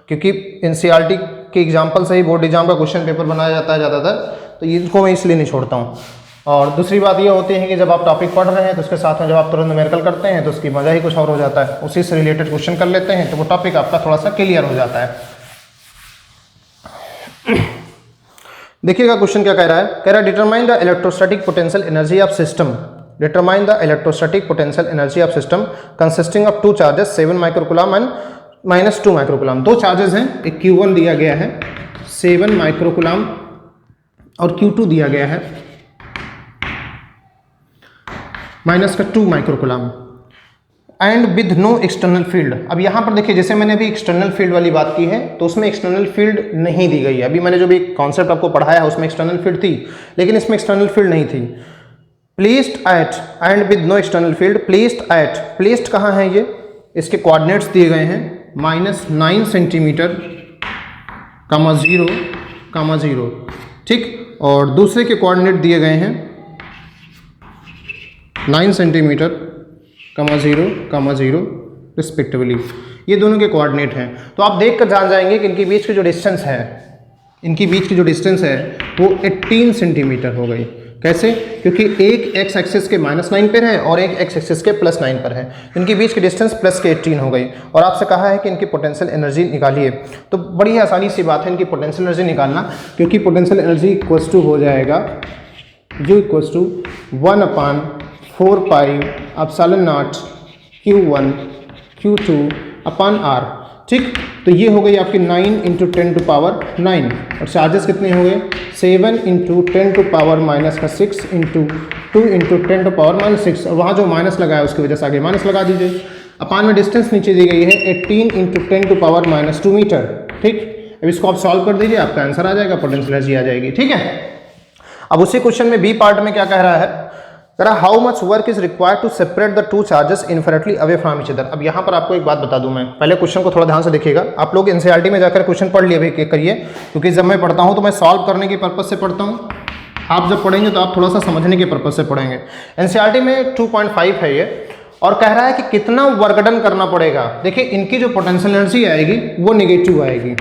A: क्योंकि NCERT के एग्जाम्पल से ही बोर्ड एग्जाम का क्वेश्चन पेपर बनाया जाता है ज़्यादातर, तो इनको मैं इसलिए नहीं छोड़ता हूँ। और दूसरी बात ये होती है कि जब आप टॉपिक पढ़ रहे हैं तो उसके साथ में जब आप तुरंत न्यूमेरिकल करते हैं तो उसकी मज़ा ही कुछ और हो जाता है, उसी से रिलेटेड क्वेश्चन कर लेते हैं तो वो टॉपिक आपका थोड़ा सा क्लियर हो जाता है। देखिएगा क्वेश्चन क्या कह रहा है, कह रहा है determine the electrostatic potential energy of system, determine the electrostatic potential energy of system consisting of 2 charges 7 microcoulomb and -2 microcoulomb. 2 charges हैं, एक Q1 दिया गया है 7 माइक्रोकूलम और Q2 दिया गया है -2 microcoulomb and with no external field. अब यहाँ पर देखिए जैसे मैंने अभी एक्सटर्नल फील्ड वाली बात की है तो उसमें एक्सटर्नल फील्ड नहीं दी गई है। अभी मैंने जो भी कॉन्सेप्ट आपको पढ़ाया है उसमें एक्सटर्नल फील्ड थी, लेकिन इसमें एक्सटर्नल फील्ड नहीं थी। Placed at and with no external field, placed at, placed कहाँ है ये, इसके कोऑर्डिनेट्स दिए गए हैं -9 सेंटीमीटर, 0, ठीक, और दूसरे के कोऑर्डिनेट दिए गए हैं 9 सेंटीमीटर, 0, रिस्पेक्टिवली। ये दोनों के कोऑर्डिनेट हैं। तो आप देख कर जान जाएंगे कि इनके बीच की जो डिस्टेंस है, इनकी बीच की जो डिस्टेंस है वो 18 सेंटीमीटर हो गई। कैसे? क्योंकि एक एक्स एक्सिस के -9 पर है और एक एक्स एक्सिस के +9 पर है, इनके बीच की डिस्टेंस प्लस के 18 हो गई। और आपसे कहा है कि इनकी पोटेंशियल एनर्जी निकालिए, तो बड़ी आसानी सी बात है इनकी पोटेंशियल एनर्जी निकालना, क्योंकि पोटेंशियल एनर्जी इक्वल्स टू हो जाएगा U equals to 1/4πε0 Q1 Q2 upon R, ठीक। तो ये हो गई आपकी 9 × 10⁻9 और चार्जेस कितने हो गए 7 × 10⁻⁻6 × 2 × 10⁻⁻6 और वहाँ जो माइनस लगा है उसकी वजह से आगे माइनस लगा दीजिए। अपान में डिस्टेंस नीचे दी गई है 18 × 10⁻⁻2 मीटर, ठीक। अब इसको आप सॉल्व कर दीजिए, आपका आंसर आ जाएगा, पोटेंशियल एनर्जी आ जाएगी, ठीक है। अब उसी क्वेश्चन में बी पार्ट में क्या कह रहा है, कह रहा how much work is required to separate the 2 charges infinitely away from each other. अब यहाँ पर आपको एक बात बता दूं, मैं पहले क्वेश्चन को थोड़ा ध्यान से देखिएगा। आप लोग एनसीईआरटी में जाकर क्वेश्चन पढ़ लिए करिए, क्योंकि जब मैं पढ़ता हूँ तो मैं सॉल्व करने के पर्पज से पढ़ता हूँ, आप जब पढ़ेंगे तो आप थोड़ा सा समझने के पर्पज से पढ़ेंगे। एनसीईआरटी में 2.5 है ये, और कह रहा है कि कितना वर्क डन करना पड़ेगा। देखिए इनकी जो पोटेंशियल एनर्जी आएगी वो निगेटिव आएगी।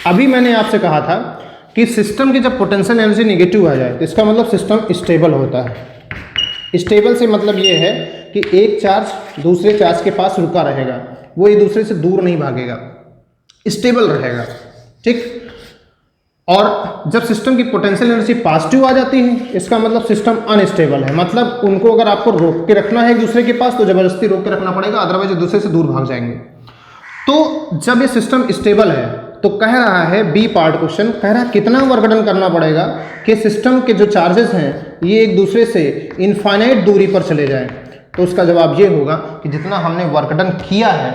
A: अभी मैंने आपसे कहा था कि सिस्टम की जब पोटेंशियल एनर्जी निगेटिव आ जाए तो इसका मतलब सिस्टम स्टेबल होता है। स्टेबल से मतलब ये है कि एक चार्ज दूसरे चार्ज के पास रुका रहेगा, वो एक दूसरे से दूर नहीं भागेगा, स्टेबल रहेगा, ठीक। और जब सिस्टम की पोटेंशियल एनर्जी पॉजिटिव आ जाती है इसका मतलब सिस्टम अनस्टेबल है। मतलब उनको अगर आपको रोक के रखना है एक दूसरे के पास तो जबरदस्ती रोक के रखना पड़ेगा, अदरवाइज एक दूसरे से दूर भाग जाएंगे। तो जब ये सिस्टम स्टेबल है तो कह रहा है बी पार्ट क्वेश्चन, कह रहा है कितना वर्क डन करना पड़ेगा कि सिस्टम के जो चार्जेस हैं ये एक दूसरे से इनफाइनाइट दूरी पर चले जाएं। तो उसका जवाब ये होगा कि जितना हमने वर्क डन किया है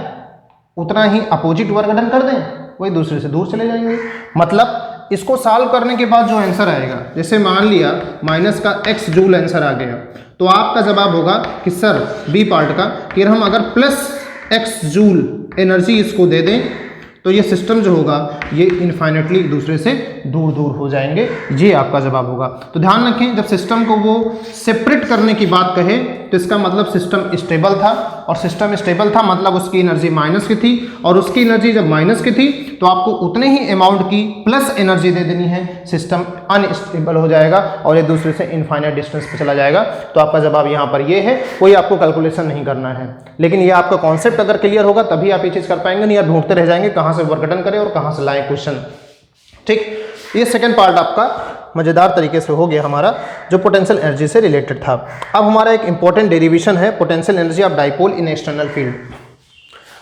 A: उतना ही अपोजिट वर्क डन कर दें, वो एक दूसरे से दूर चले जाएंगे। मतलब इसको सॉल्व करने के बाद जो आंसर आएगा, जैसे मान लिया -x जूल आंसर आ गया, तो आपका जवाब होगा कि सर बी पार्ट का कि हम अगर +x जूल एनर्जी इसको दे दें तो ये सिस्टम जो होगा ये इनफाइनेटली एक दूसरे से दूर दूर हो जाएंगे, ये आपका जवाब होगा। तो ध्यान रखें जब सिस्टम को वो सेपरेट करने की बात कहे तो इसका मतलब सिस्टम स्टेबल था, और सिस्टम स्टेबल था मतलब उसकी एनर्जी माइनस की थी, और उसकी एनर्जी जब माइनस की थी तो आपको उतने ही अमाउंट की प्लस एनर्जी दे देनी है, सिस्टम अनस्टेबल हो जाएगा और एक दूसरे से इनफाइनाइट डिस्टेंस पे चला जाएगा। तो आपका जवाब यहाँ पर ये है, कोई आपको कैलकुलेशन नहीं करना है, लेकिन ये आपका कॉन्सेप्ट अगर क्लियर होगा तभी आप ये चीज़ कर पाएंगे, नहीं आप ढूंढते रह जाएंगे कहाँ से वर्क डन करें और कहाँ से लाएं क्वेश्चन, ठीक। ये सेकंड पार्ट आपका मज़ेदार तरीके से हो गया हमारा, जो पोटेंशियल एनर्जी से रिलेटेड था। अब हमारा एक इंपॉर्टेंट डेरिवेशन है potential energy of dipole in external field.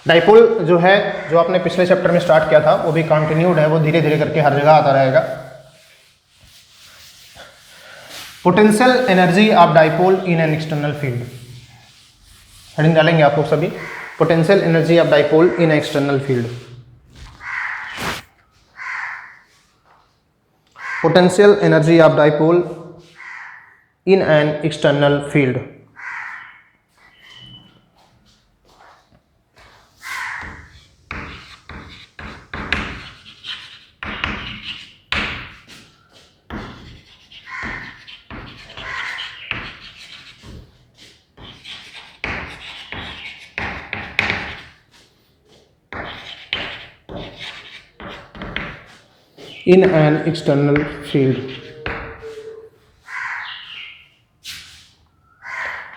A: Dipole जो है, जो आपने पिछले चैप्टर में स्टार्ट किया था वो भी कंटिन्यूड है, वो धीरे धीरे करके हर जगह आता रहेगा। Potential energy of dipole in an external field, heading डालेंगे आप लोग सभी, potential energy of dipole in external field. Potential energy of dipole in an external field. In an external field.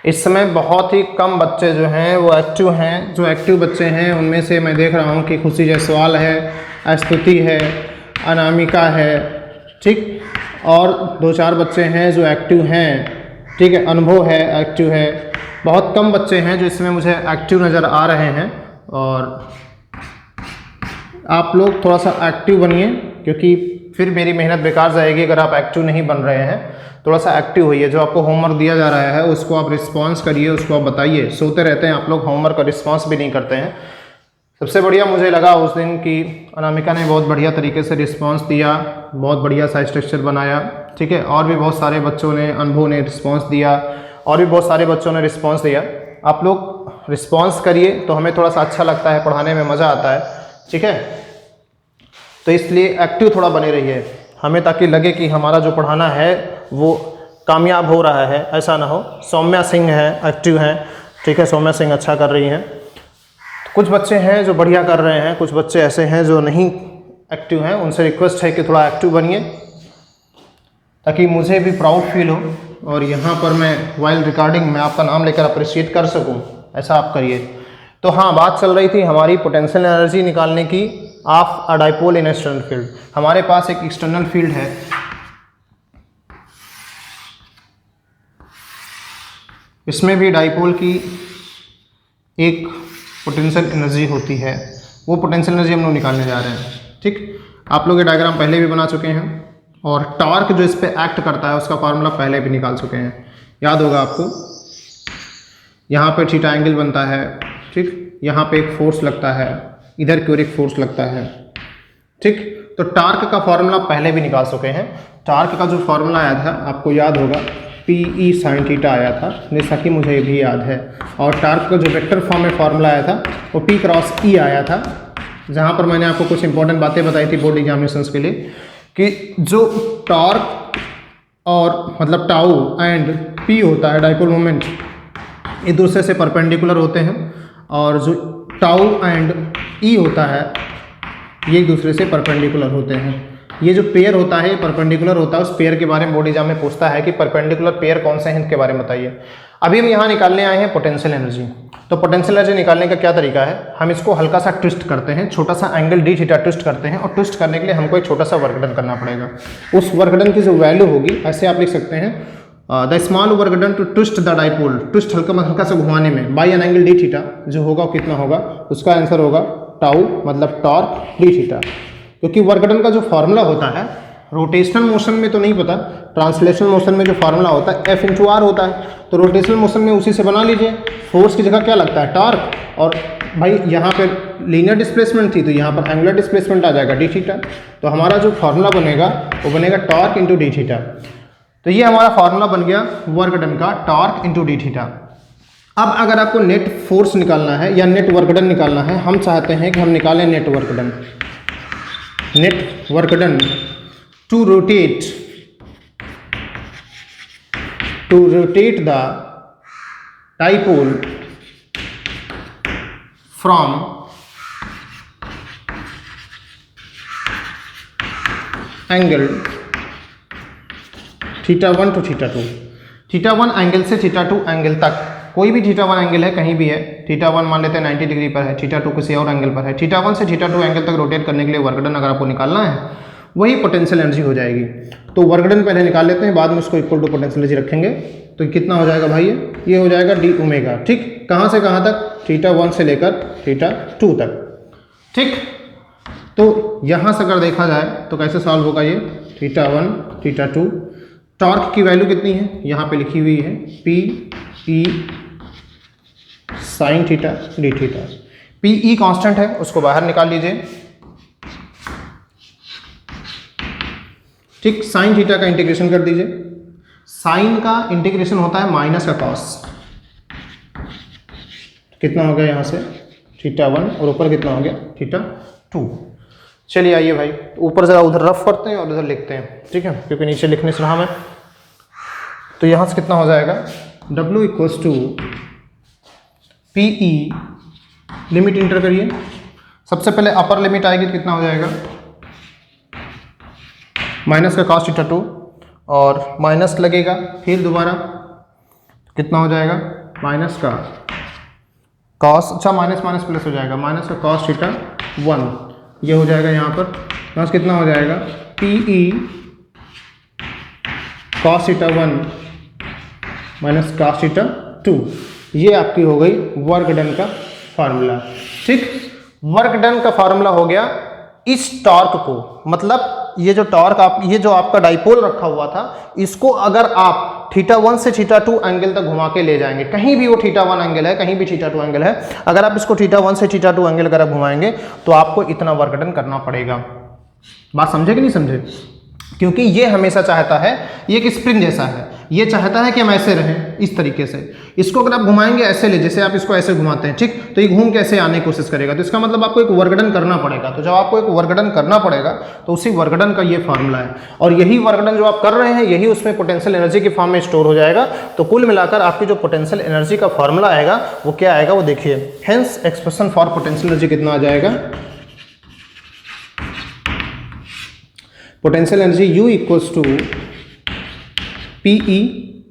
A: इस समय बहुत ही कम बच्चे जो हैं वो एक्टिव हैं। जो एक्टिव बच्चे हैं उनमें से मैं देख रहा हूँ कि खुशी जायसवाल है, स्तुति है, अनामिका है, ठीक, और 2-4 बच्चे हैं जो एक्टिव हैं, ठीक है, अनुभव है, एक्टिव है। बहुत कम बच्चे हैं जो इसमें मुझे एक्टिव नज़र आ रहे हैं। और आप लोग थोड़ा सा एक्टिव बनिए, क्योंकि फिर मेरी मेहनत बेकार जाएगी अगर आप एक्टिव नहीं बन रहे हैं। थोड़ा सा एक्टिव होइए, जो आपको होमवर्क दिया जा रहा है उसको आप रिस्पॉन्स करिए, उसको आप बताइए। सोते रहते हैं आप लोग, होमवर्क का रिस्पॉन्स भी नहीं करते हैं। सबसे बढ़िया मुझे लगा उस दिन कि अनामिका ने बहुत बढ़िया तरीके से रिस्पॉन्स दिया, बहुत बढ़िया सा स्ट्रक्चर बनाया, ठीक है। और भी बहुत सारे बच्चों ने, अनुभव ने रिस्पॉन्स दिया, और भी बहुत सारे बच्चों ने रिस्पॉन्स दिया। आप लोग रिस्पॉन्स करिए तो हमें थोड़ा सा अच्छा लगता है, पढ़ाने में मज़ा आता है, ठीक है। तो इसलिए एक्टिव थोड़ा बने रहिए हमें, ताकि लगे कि हमारा जो पढ़ाना है वो कामयाब हो रहा है, ऐसा ना हो। सौम्या सिंह है, एक्टिव हैं, ठीक है, सौम्या सिंह अच्छा कर रही हैं। कुछ बच्चे हैं जो बढ़िया कर रहे हैं, कुछ बच्चे ऐसे हैं जो नहीं एक्टिव हैं। उनसे रिक्वेस्ट है कि थोड़ा एक्टिव बनिए, ताकि मुझे भी प्राउड फील हो, और यहाँ पर मैं वाइल रिकॉर्डिंग में आपका नाम लेकर अप्रिशिएट कर सकूँ, ऐसा आप करिए। तो हाँ, बात चल रही थी हमारी पोटेंशियल एनर्जी निकालने की of a dipole in external field. हमारे पास एक एक्सटर्नल फील्ड है, इसमें भी डाइपोल की एक पोटेंशियल एनर्जी होती है। वो पोटेंशियल एनर्जी हम लोग निकालने जा रहे हैं, ठीक। आप लोग ये डायग्राम पहले भी बना चुके हैं, और टॉर्क जो इस पे एक्ट करता है उसका फार्मूला पहले भी निकाल चुके हैं, याद होगा आपको। यहाँ पे थीटा एंगल बनता है, ठीक, यहाँ पे एक फोर्स लगता है, इधर की ओर एक फोर्स लगता है, ठीक। तो टॉर्क का फार्मूला पहले भी निकाल चुके हैं। टॉर्क का जो फार्मूला आया था आपको याद होगा, PE sin थीटा आया था, जैसा कि मुझे भी याद है। और टॉर्क का जो वेक्टर फॉर्म में फार्मूला आया था वो P क्रॉस E आया था, जहाँ पर मैंने आपको कुछ इंपॉर्टेंट बातें बताई थी बोर्ड एग्जामिनेशंस के लिए, कि जो टॉर्क और मतलब टाउ एंड P होता है, डाइपोल मोमेंट, एक दूसरे से परपेंडिकुलर होते हैं, और जो टाउ एंड E होता है ये एक दूसरे से परपेंडिकुलर होते हैं। ये जो पेयर होता है, परपेंडिकुलर होता है, उस पेयर के बारे में बोर्ड एग्जाम में पूछता है कि परपेंडिकुलर पेयर कौन से हैं, इनके बारे में बताइए। अभी हम यहाँ निकालने आए हैं पोटेंशियल एनर्जी। तो पोटेंशियल एनर्जी निकालने का क्या तरीका है, हम इसको हल्का सा ट्विस्ट करते हैं, छोटा सा एंगल डी थीटा ट्विस्ट करते हैं, और ट्विस्ट करने के लिए हमको एक छोटा सा वर्क डन करना पड़ेगा। उस वर्क डन की जो वैल्यू होगी, ऐसे आप लिख सकते हैं, the small work done to twist the dipole, twist हल्का सा घुमाने में, by an angle d theta, जो होगा कितना होगा, उसका आंसर होगा टाउ मतलब टॉर्क डी थीटा। क्योंकि वर्क डन का जो फार्मूला होता है, रोटेशनल मोशन में तो नहीं पता, ट्रांसलेशनल मोशन में जो फार्मूला होता है F इंटू आर होता है, तो रोटेशनल मोशन में उसी से बना लीजिए। फोर्स की जगह क्या लगता है, टॉर्क, और भाई यहाँ पे लीनियर डिस्प्लेसमेंट थी तो यहाँ पर एंगुलर डिस्प्लेसमेंट आ जाएगा डी थीटा। तो हमारा जो फार्मूला बनेगा वो बनेगा टॉर्क इंटू डी थीटा। तो ये हमारा फार्मूला बन गया वर्क डन का, टॉर्क इंटू डी थीटा। अब अगर आपको नेट फोर्स निकालना है या नेट वर्क डन निकालना है, हम चाहते हैं कि हम निकालें net work done. Net work done to rotate the dipole from angle θ1 to θ2। θ1 angle से θ2 एंगल तक, कोई भी θ1 एंगल है कहीं भी है, θ1 मान लेते हैं 90 डिग्री पर है, θ2 किसी और एंगल पर है, θ1 से θ2 एंगल तक रोटेट करने के लिए वर्क डन अगर आपको निकालना है, वही पोटेंशियल एनर्जी हो जाएगी। तो वर्क डन पहले निकाल लेते हैं, बाद में उसको इक्वल टू पोटेंशियल एनर्जी रखेंगे। तो कितना हो जाएगा भाई, ये हो जाएगा डी ओमेगा, ठीक। कहाँ से कहाँ तक, θ1 से लेकर θ2 तक, ठीक। तो यहाँ से अगर देखा जाए तो कैसे सॉल्व होगा ये, θ1 θ2। टॉर्क की वैल्यू कितनी है, यहाँ पे लिखी हुई है PE sin theta D theta. PE constant है, उसको बाहर निकाल लीजिए, ठीक। साइन थीटा का इंटीग्रेशन कर दीजिए, साइन का इंटीग्रेशन होता है माइनस का कॉस, कितना हो गया यहाँ से θ1 और ऊपर कितना हो गया θ2। चलिए आइए भाई, ऊपर ज़रा उधर रफ करते हैं और उधर लिखते हैं, ठीक है, क्योंकि नीचे लिखने से रहा मैं। तो यहाँ से कितना हो जाएगा, W equals to PE, limit enter करिए। सबसे पहले अपर लिमिट आएगी, कितना हो जाएगा, माइनस का cos θ2 और माइनस लगेगा, फिर दोबारा कितना हो जाएगा, माइनस का कॉस, अच्छा माइनस माइनस प्लस हो जाएगा, माइनस का कॉस थीटा 1, ये हो जाएगा यहाँ पर प्लस कितना हो जाएगा, P E cos theta 1 minus cos theta 2। ये आपकी हो गई वर्क डन का फार्मूला। ठीक, वर्क डन का फार्मूला हो गया। इस टॉर्क को, मतलब ये जो टॉर्क ये जो आपका डाइपोल रखा हुआ था, इसको अगर आप θ1 से θ2 एंगल तक घुमा के ले जाएंगे, कहीं भी वो θ1 एंगल है, कहीं भी θ2 एंगल है, अगर आप इसको θ1 से θ2 एंगल अगर आप घुमाएंगे तो आपको इतना वर्क डन करना पड़ेगा। बात समझे कि नहीं समझे? क्योंकि ये हमेशा चाहता है, ये एक स्प्रिंग जैसा है, ये चाहता है कि हम ऐसे रहें इस तरीके से। इसको अगर आप घुमाएंगे ऐसे ले, जैसे आप इसको ऐसे घुमाते हैं, ठीक, तो ये घूम के ऐसे आने की कोशिश करेगा, तो इसका मतलब आपको एक वर्कडन करना पड़ेगा। तो जब आपको एक वर्कडन करना पड़ेगा तो उसी वर्कडन का ये फार्मूला है, और यही वर्कडन जो आप कर रहे हैं यही उसमें पोटेंशियल एनर्जी के फॉर्म में स्टोर हो जाएगा। तो कुल मिलाकर आपकी जो पोटेंशियल एनर्जी का फार्मूला आएगा वो क्या आएगा, वो देखिए। Hence expression for potential energy कितना आ जाएगा, potential energy U equals to P E,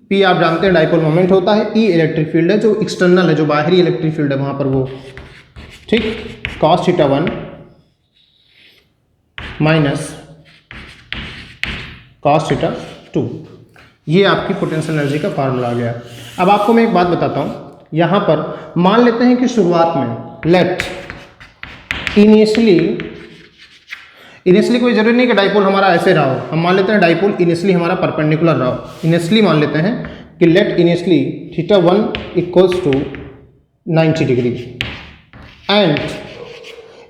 A: P आप जानते हैं डाइपोल मोमेंट होता है, ई इलेक्ट्रिक फील्ड है जो एक्सटर्नल है, जो बाहरी इलेक्ट्रिक फील्ड है वहां पर वो, ठीक, कॉस θ1 माइनस कॉस θ2, ये आपकी पोटेंशियल एनर्जी का फार्मूला आ गया। अब आपको मैं एक बात बताता हूं, यहां पर मान लेते हैं कि शुरुआत में लेट इनिशियली कोई जरूरी नहीं कि डाइपोल हमारा ऐसे रहा हो, हम मान लेते हैं डाइपोल इनिशियली हमारा परपेंडिकुलर रहा हो। इनिशियली मान लेते हैं कि लेट इनिशियली θ1 इक्वल्स टू 90 डिग्री, एंड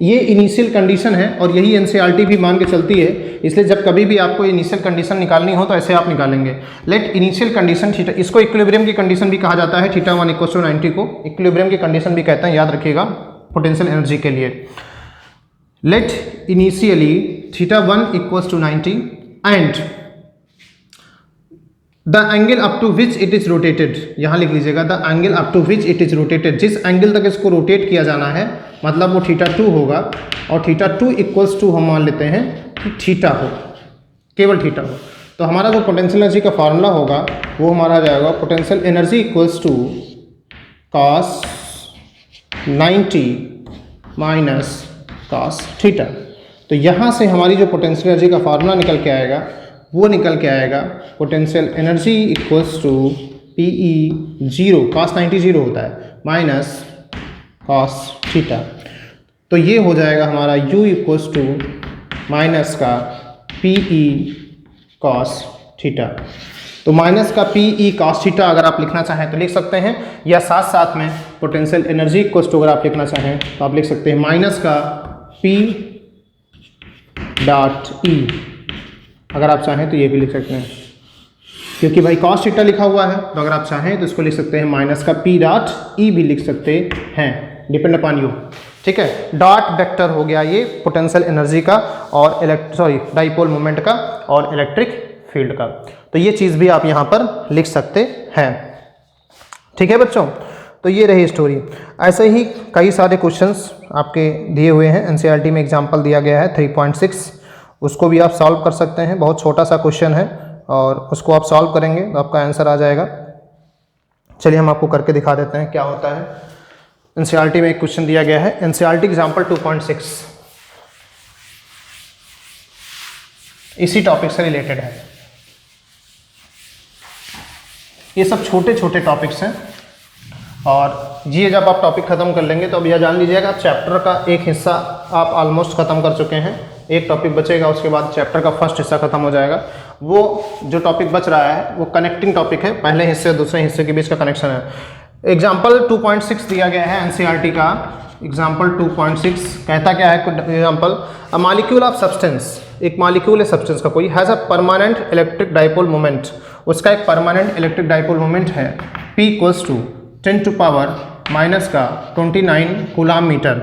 A: ये इनिशियल कंडीशन है और यही एनसीईआरटी भी मान के चलती है, इसलिए जब कभी भी आपको इनिशियल कंडीशन निकालनी हो तो ऐसे आप निकालेंगे। लेट इनिशियल कंडीशन थीटा, इसको इक्विलिब्रियम की कंडीशन भी कहा जाता है, θ1 इक्वल्स टू 90 को इक्विलिब्रियम की कंडीशन भी कहते हैं, याद रखिएगा पोटेंशियल एनर्जी के लिए। Let initially θ1 equals to 90 and the angle up to which it is rotated, यहाँ लिख लीजिएगा the angle up to which it is rotated, जिस एंगल तक इसको रोटेट किया जाना है मतलब वो θ2 होगा, और θ2 इक्वल्स टू हम मान लेते हैं कि θ हो, केवल θ हो। तो हमारा जो पोटेंशियल एनर्जी का फार्मूला होगा वो हमारा जाएगा potential energy equals to cos 90 minus cos θ। तो यहाँ से हमारी जो पोटेंशियल एनर्जी का फार्मूला निकल के आएगा वो निकल के आएगा potential energy equals to P E 0, cos 90 0 होता है, माइनस cos θ। तो ये हो जाएगा हमारा U इक्वल्स टू माइनस का पी ई cos θ। तो माइनस का पी ई cos θ अगर आप लिखना चाहें तो लिख सकते हैं, या साथ साथ में पोटेंशियल एनर्जी इक्वल्स टू अगर आप लिखना चाहें तो आप लिख सकते हैं माइनस का P डॉट E, अगर आप चाहें तो ये भी लिख सकते हैं, क्योंकि भाई cos θ लिखा हुआ है, तो अगर आप चाहें तो इसको लिख सकते हैं माइनस का P डॉट E भी लिख सकते हैं, डिपेंड अपॉन यू। ठीक है, डॉट वेक्टर हो गया ये पोटेंशियल एनर्जी का और डाइपोल मोमेंट का और इलेक्ट्रिक फील्ड का। तो ये चीज़ भी आप यहाँ पर लिख सकते हैं। ठीक है बच्चों, तो ये रही स्टोरी। ऐसे ही कई सारे क्वेश्चंस आपके दिए हुए हैं, एनसीईआरटी में एग्जांपल दिया गया है 3.6, उसको भी आप सॉल्व कर सकते हैं। बहुत छोटा सा क्वेश्चन है और उसको आप सॉल्व करेंगे तो आपका आंसर आ जाएगा। चलिए हम आपको करके दिखा देते हैं क्या होता है। एनसीईआरटी में एक क्वेश्चन दिया गया है, एनसीईआरटी एग्जाम्पल 2.6 इसी टॉपिक से रिलेटेड है। ये सब छोटे छोटे टॉपिक्स हैं और ये जब आप टॉपिक ख़त्म कर लेंगे तो अब यह जान लीजिएगा चैप्टर का एक हिस्सा आप ऑलमोस्ट ख़त्म कर चुके हैं, एक टॉपिक बचेगा, उसके बाद चैप्टर का फर्स्ट हिस्सा ख़त्म हो जाएगा। वो जो टॉपिक बच रहा है वो कनेक्टिंग टॉपिक है, पहले हिस्से और दूसरे हिस्से के बीच का कनेक्शन है। एग्जाम्पल 2.6 दिया गया है एनसीईआरटी का, एग्जाम्पल 2.6 कहता क्या है example, a molecule of substance, एक मॉलिक्यूल है सब्सटेंस का कोई, has a permanent electric dipole moment, उसका एक परमानेंट इलेक्ट्रिक डाइपोल मोमेंट है P equals to 10 to power minus का 29 coulomb metre.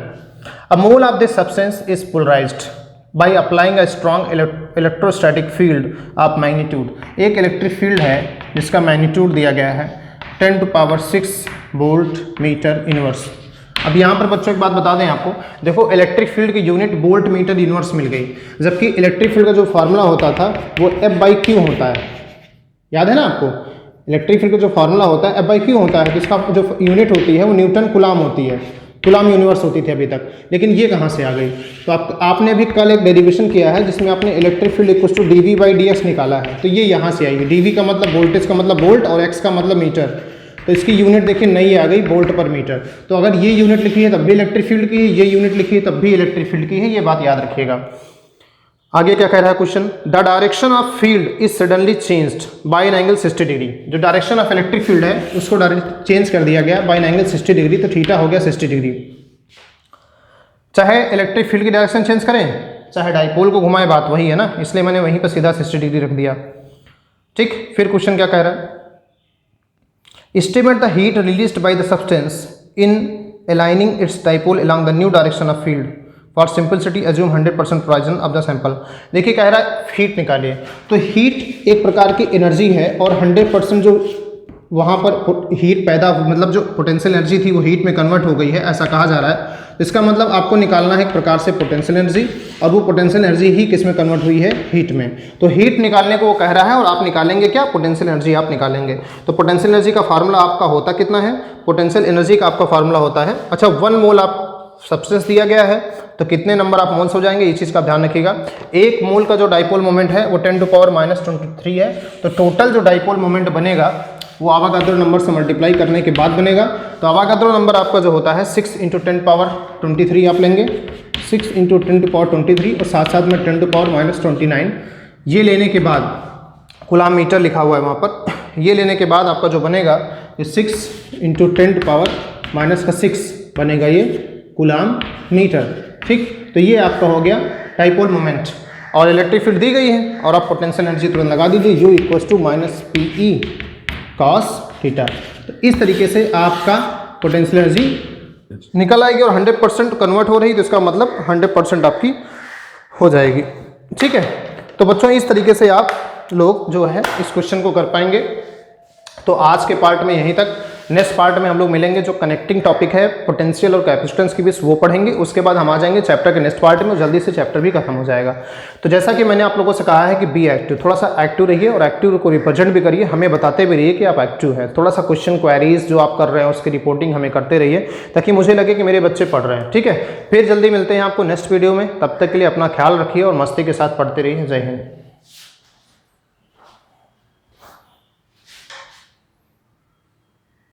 A: A mole of this substance is polarised by applying a strong electrostatic field of magnitude. एक इलेक्ट्रिक फील्ड है जिसका मैग्नीट्यूड दिया गया है 10 to power 6 volt metre inverse. अब यहाँ पर बच्चों एक बात बता दें आपको, देखो इलेक्ट्रिक फील्ड की यूनिट वोल्ट मीटर इनवर्स मिल गई, जबकि इलेक्ट्रिक फील्ड का जो फार्मूला होता था वो F/Q होता है, याद है ना आपको। इलेक्ट्रिक फील्ड का जो फार्मूला होता है F/Q होता है, तो इसका जो यूनिट होती है वो न्यूटन कुलाम होती है, कुलाम यूनिवर्स होती थी अभी तक। लेकिन ये कहाँ से आ गई? तो आपने अभी कल एक डेरिवेशन किया है जिसमें आपने electric field equal to dV/dx निकाला है, तो ये यहाँ से आई। dV का मतलब वोल्टेज का मतलब वोल्ट और x का मतलब मीटर, तो इसकी यूनिट देखिए नई आ गई वोल्ट पर मीटर। तो अगर ये यूनिट लिखी है तब भी इलेक्ट्रिक फील्ड की है, ये यूनिट लिखी है तब भी इलेक्ट्रिक फील्ड की है, ये बात याद रखिएगा। आगे क्या कह रहा है question, the direction of field is suddenly changed by an angle 60 degree. जो डायरेक्शन ऑफ इलेक्ट्रिक फील्ड है उसको डायरेक्ट चेंज कर दिया गया बाय एन एंगल 60 डिग्री, तो थीटा हो गया 60 डिग्री। चाहे इलेक्ट्रिक फील्ड की डायरेक्शन चेंज करें, चाहे डाइपोल को घुमाए, बात वही है ना, इसलिए मैंने वहीं पर सीधा 60 डिग्री रख दिया। ठीक, फिर क्वेश्चन क्या कह रहा है, estimate the heat released by the substance in aligning its dipole along the new direction of field, for simplicity assume 100% polarisation of the sample. देखिए कह रहा है हीट निकालिए, तो हीट एक प्रकार की एनर्जी है और 100% जो वहाँ पर हीट पैदा, मतलब जो पोटेंशियल एनर्जी थी वो हीट में कन्वर्ट हो गई है, ऐसा कहा जा रहा है। इसका मतलब आपको निकालना है एक प्रकार से पोटेंशियल एनर्जी, और वो पोटेंशियल एनर्जी ही किस में कन्वर्ट हुई है, हीट में। तो हीट निकालने को वो कह रहा है और आप निकालेंगे क्या, पोटेंशियल एनर्जी आप निकालेंगे। तो पोटेंशियल एनर्जी का फार्मूला आपका होता कितना है, पोटेंशियल एनर्जी का आपका फार्मूला होता है, अच्छा 1 मोल आप सब्सटेंस दिया गया है तो कितने नंबर आप मोल्स हो जाएंगे, ये चीज़ का ध्यान रखिएगा। 1 मोल का जो डाइपोल मोमेंट है वो 10⁻⁻23 है, तो टोटल जो डाइपोल मोमेंट बनेगा वो आवागाद्रो नंबर से मल्टीप्लाई करने के बाद बनेगा। तो आवागाद्रो नंबर आपका जो होता है 6 × 10⁻23 आप लेंगे, 6 × 10⁻23 और साथ साथ में 10⁻⁻29। ये लेने के बाद कूलाम मीटर लिखा हुआ है वहाँ पर, ये लेने के बाद आपका जो बनेगा ये 6 × 10⁻⁻6 बनेगा ये कूलाम मीटर। ठीक, तो ये आपका हो गया डाइपोल मोमेंट, और इलेक्ट्रिक फील्ड दी गई है और आप पोटेंशियल एनर्जी तुरंत लगा दीजिए, U = -PE cos थीटा। तो इस तरीके से आपका पोटेंशियल एनर्जी निकल आएगी और 100% कन्वर्ट हो रही, तो इसका मतलब 100% आपकी हो जाएगी। ठीक है, तो बच्चों इस तरीके से आप लोग जो है इस क्वेश्चन को कर पाएंगे। तो आज के पार्ट में यहीं तक, नेक्स्ट पार्ट में हम लोग मिलेंगे, जो कनेक्टिंग टॉपिक है पोटेंशियल और कैपेसिटेंस के बीच वो पढ़ेंगे। उसके बाद हम आ जाएंगे चैप्टर के नेक्स्ट पार्ट में, जल्दी से चैप्टर भी खत्म हो जाएगा। तो जैसा कि मैंने आप लोगों से कहा है कि बी एक्टिव, थोड़ा सा एक्टिव रहिए और एक्टिव को रिप्रेजेंट भी करिए, हमें बताते भी रहिए कि आप एक्टिव हैं। थोड़ा सा क्वेश्चन क्वेरीज जो आप कर रहे हैं उसकी रिपोर्टिंग हमें करते रहिए, ताकि मुझे लगे कि मेरे बच्चे पढ़ रहे हैं। ठीक है, फिर जल्दी मिलते हैं आपको नेक्स्ट वीडियो में, तब तक के लिए अपना ख्याल रखिए और मस्ती के साथ पढ़ते रहिए। जय हिंद।